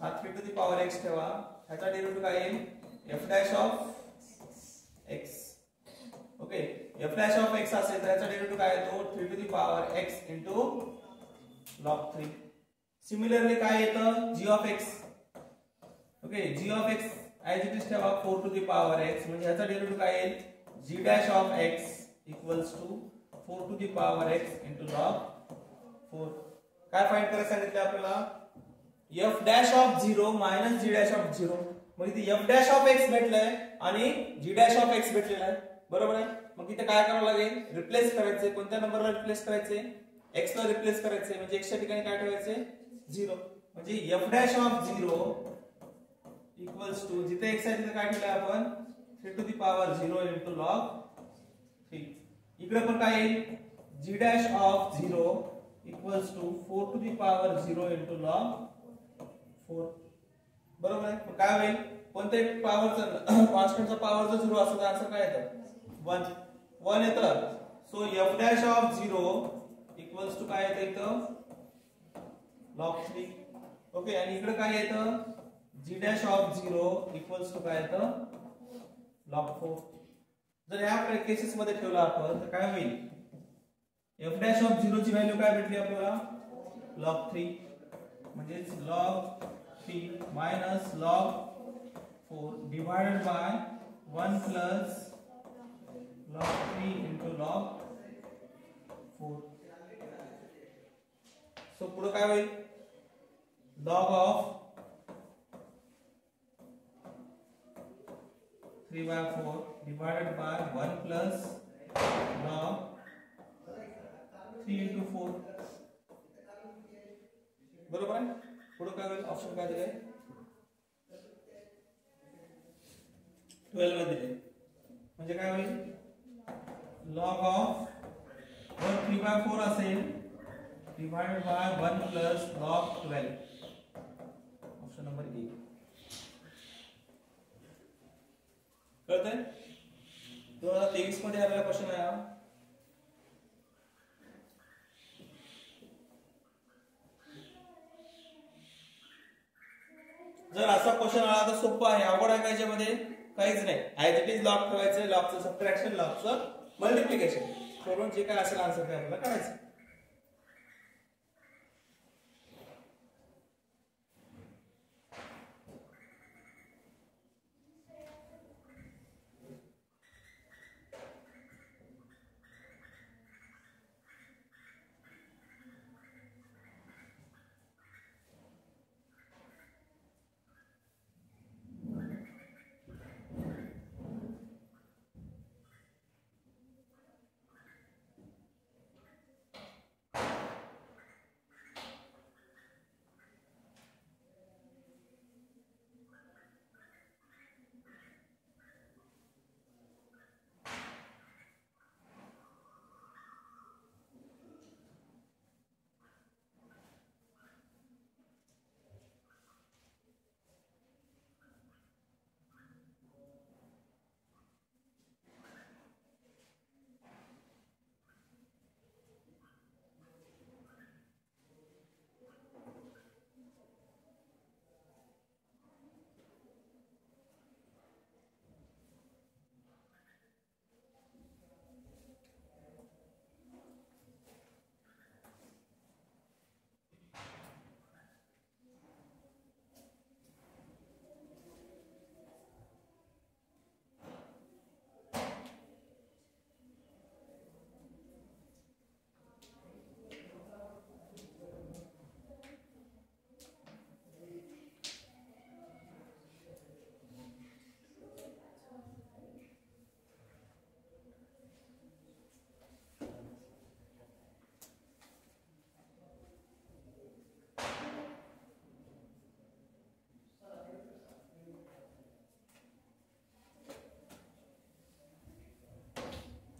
हा 3 to the power x ठेवा. ह्याचा डेरिव्हेटिव्ह काय येईल f dash of x. Okay f dash of x असेल तर ह्याचा डेरिव्हेटिव्ह काय येतो 3 to the power x into log 3. Similarly काय येतं g of x. Okay g of x as it is ठेवा 4 to the power x म्हणजे ह्याचा डेरिव्हेटिव्ह काय येईल g dash of x equals to 4 to the power x into log 4. काय find करायचं सांगितलं आपल्याला f dash of 0 minus g dash of 0. मग इथे f dash of x भेटलंय आणि g dash of x भेटलेला आहे. बरोबर आहे. मग इथे काय करावं लागेल रिप्लेस करायचे. कोणत्या नंबरला रिप्लेस करायचे x ला रिप्लेस करायचे म्हणजे x च्या ठिकाणी काय ठेवायचे 0 म्हणजे f dash of 0 equals to जिथे x आहे तिथे काय ठेवलंय आपण 3 to the power 0 into log 3. इकडे पण काय येईल g dash of 0 equals to 4 to the power 0 into log 4. बरोबर आहे. मग काय होईल कोणत्या पॉवरचा कॉन्स्टंटचा पॉवर जर 0 असेल तर आन्सर काय येतं 1. 1 येतं. So f dash of 0 equals to काय येतं इथं log 3. ओके, आणि इकडे काय येतं g dash of 0 equals to काय येतं log 4. जर या केसेस मध्ये ठेवला आपण तर काय होईल, f dash of 0 ची व्हॅल्यू काय भेटली आपल्याला log 3, म्हणजे log 3 minus log 4 divided by 1 plus log 3 into log 4. So पुढे काय होईल, log of 3/4 divided by 1 plus log 3 into 4. बरोबर आहे. पुढे काय होईल, ऑप्शन काय दिले 12 मध्ये दिले, म्हणजे काय होईल log of 3/4 असेल divided by 1 plus log 12. Option number A. कळतंय. 2023 मध्ये आलेला क्वेश्चन आहे हा. जर असा क्वेश्चन आला तर सोपा आहे, अवघड आहे का याच्यामध्ये काहीच नाही. ऍज इट इज लॉग ठेवायचं, लॉगचं सबट्रॅक्शन, लॉगचं मल्टिप्लिकेशन करून जे काय असेल आन्सर ते आपल्याला काढायचं.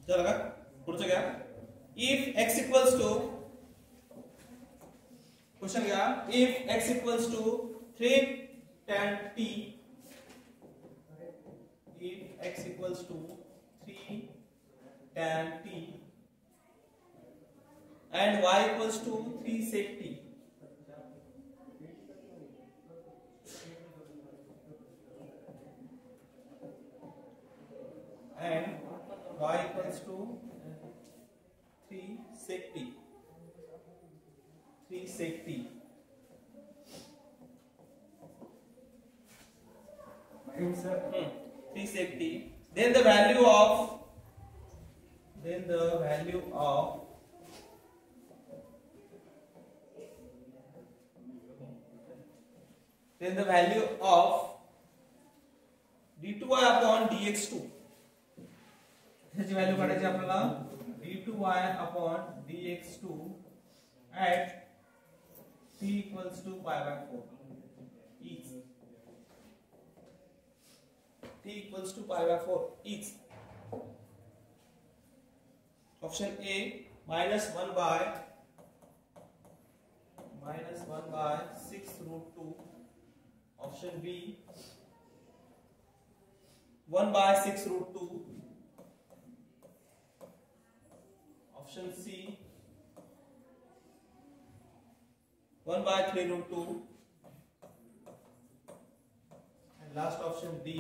चला का पुढचं घ्या. If x equals to, question घ्या, if x equals to 3 tan t, if x equals to 3 tan t and y equals to 3 sec t, and y equals to 3 sec t, 3 sec t. 3 sec t. Then the value of d2y upon dx2. ह्याची value काढायची आपल्याला d2y upon dx2 at t equals to pi/4 each. t equals to pi/4 each. Option A -1 by 6√2. Option B 1 by 6√2. Option C 1/3√2 and last option D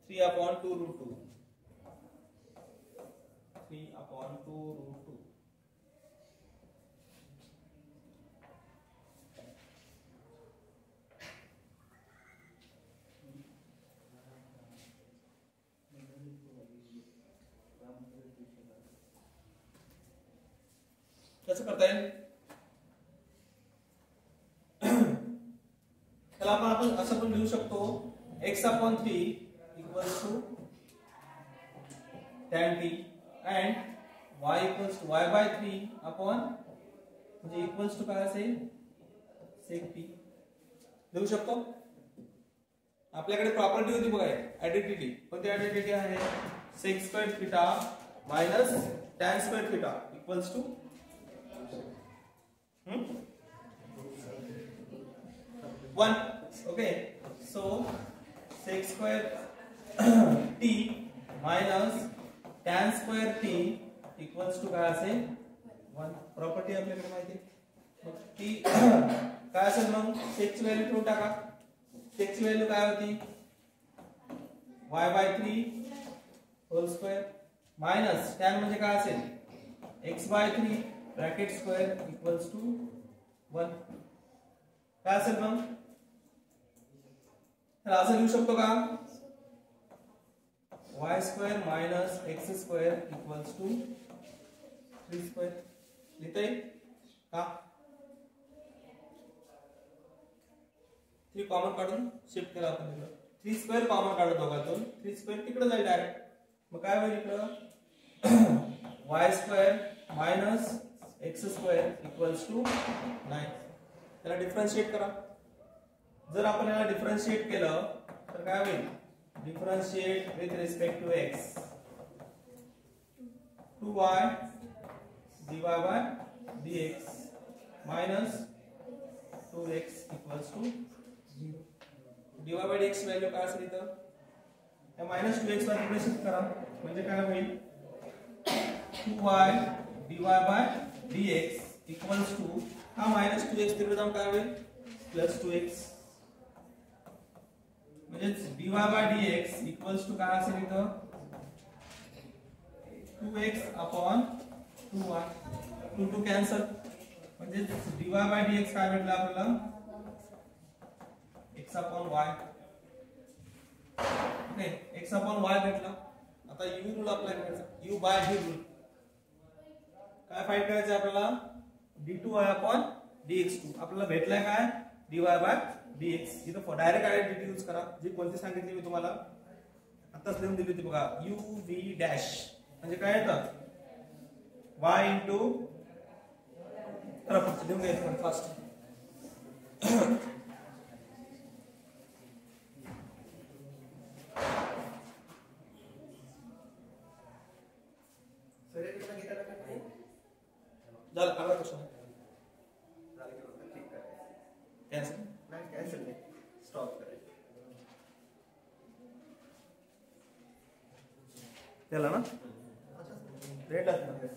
3/2√2. 3/2√2. कसं करता येईल? त्याला आपण असं पण लिहू शकतो x/3 equals to tan t and y/3 upon म्हणजे इक्वल्स टू काय असेल sec t लिहू शकतो. आपल्याकडे प्रॉपर्टी होती बघा आयडेंटिटी. कोणती आयडेंटिटी आहे? sec square theta minus tan square theta equals to 1. Okay, so sec square t minus tan square t equals to काय असेल 1. प्रॉपर्टी आपल्याकडे माहिती आहे. मग ती काय असेल? मग sec ची व्हॅल्यू ठेवून टाका. sec ची व्हॅल्यू काय होती? y/3 hole square minus tan म्हणजे काय असेल? x/3 bracket square equals to 1. काय असेल मग? तर असं लिहू शकतो का? y² minus x² equals to 3² लिहिता येईल का? 3 कॉमन काढून शिफ्ट केला आपण तिकडं. 3² कॉमन काढत दोघातून 3² तिकडे जाईल डायरेक्ट. मग काय होईल इकडं? y² minus x² equals to 9. त्याला डिफरन्शिएट करा. जर आपण याला डिफरन्शिएट केलं तर काय होईल? Differentiate with respect to x 2y dy/dx minus 2x equals to 0. dy/dx value काय असेल इथं? या -2x ला तिकडे शिफ्ट करा म्हणजे काय होईल? 2y dy/dx equals to हा -2x तिकडे जाऊन काय होईल? +2x म्हणजे dy/dx equals to काय असेल इथं? 2x upon 2y. 2 कॅन्सल म्हणजे dy/dx काय भेटलं आपल्याला? x/y. ओके, x/y भेटला. आता u रूल अप्लाय करायचा. u/v रूल काय फाइंड करायचं आपल्याला? d2y/dx2 आपल्याला भेटलाय काय? dy/dx. इथं डायरेक्ट आयडेंटिटी यूज करा. जी कोणती सांगितली मी तुम्हाला आताच लिहून दिली होती बघा. uv डॅश म्हणजे काय येतं? y इंटू लिहून घ्यायचं फास्ट. झालं आला क्वेश्चन कॅन्सल नाही कॅन्सल नाही स्टॉप करायचं त्याला ना रेड असणार.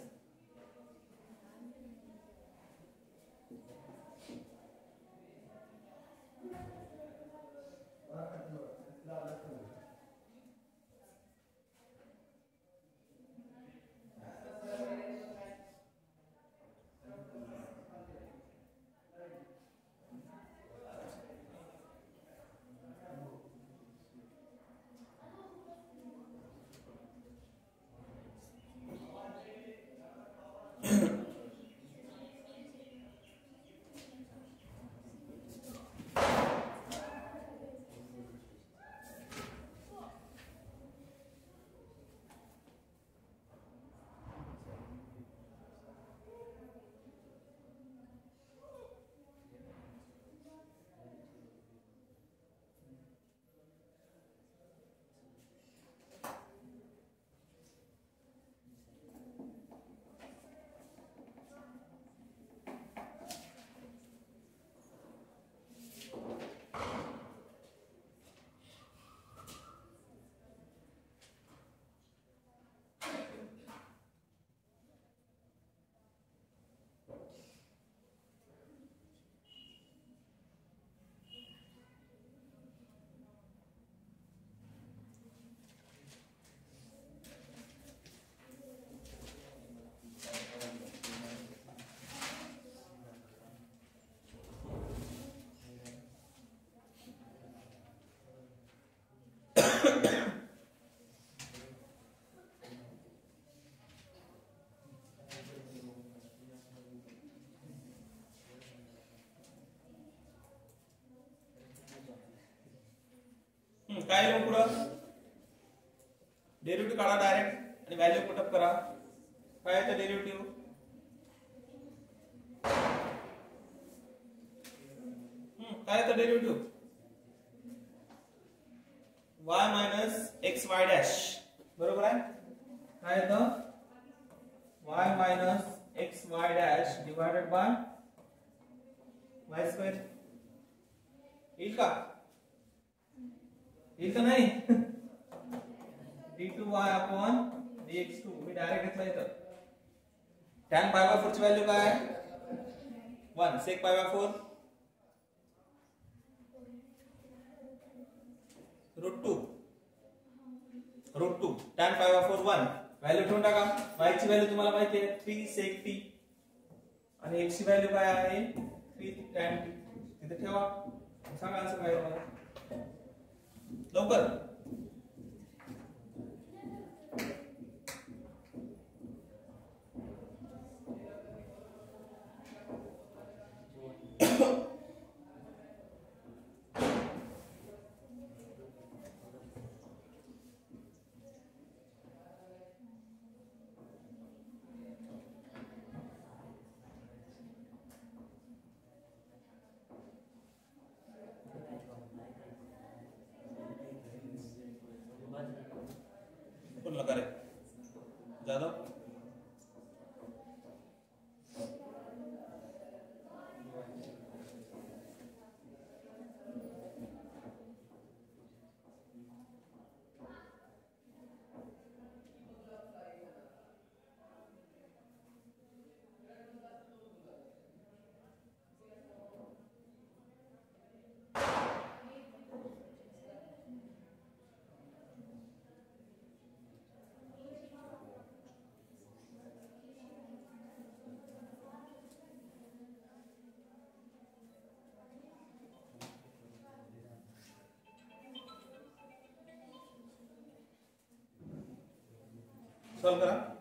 काय लिहू पुढं डेरिव्हेटिव्ह काढा डायरेक्ट आणि व्हॅल्यू पुटअप करा. काय येतं डेरिव्हेटिव्ह काय येतं derivative y minus x Y dash बरोबर आहे. काय येतं y minus x Y dash divided by Y square. येईल का नाही d2y अपॉन dx2 मी डायरेक्ट घेतला इथं. tan पाय बाय 4 ची व्हॅल्यू काय 1 sec pi by 4 root 2 tan pi by 4 1 value ठेवून टाका. y ची व्हॅल्यू तुम्हाला माहिती आहे 3 sec t आणि x ची व्हॅल्यू काय आहे 3 tan t. तिथे ठेवा. सांगा आन्सर काय आहे लवकर. कौन लगा रहे ज्यादा सॉल्व करा.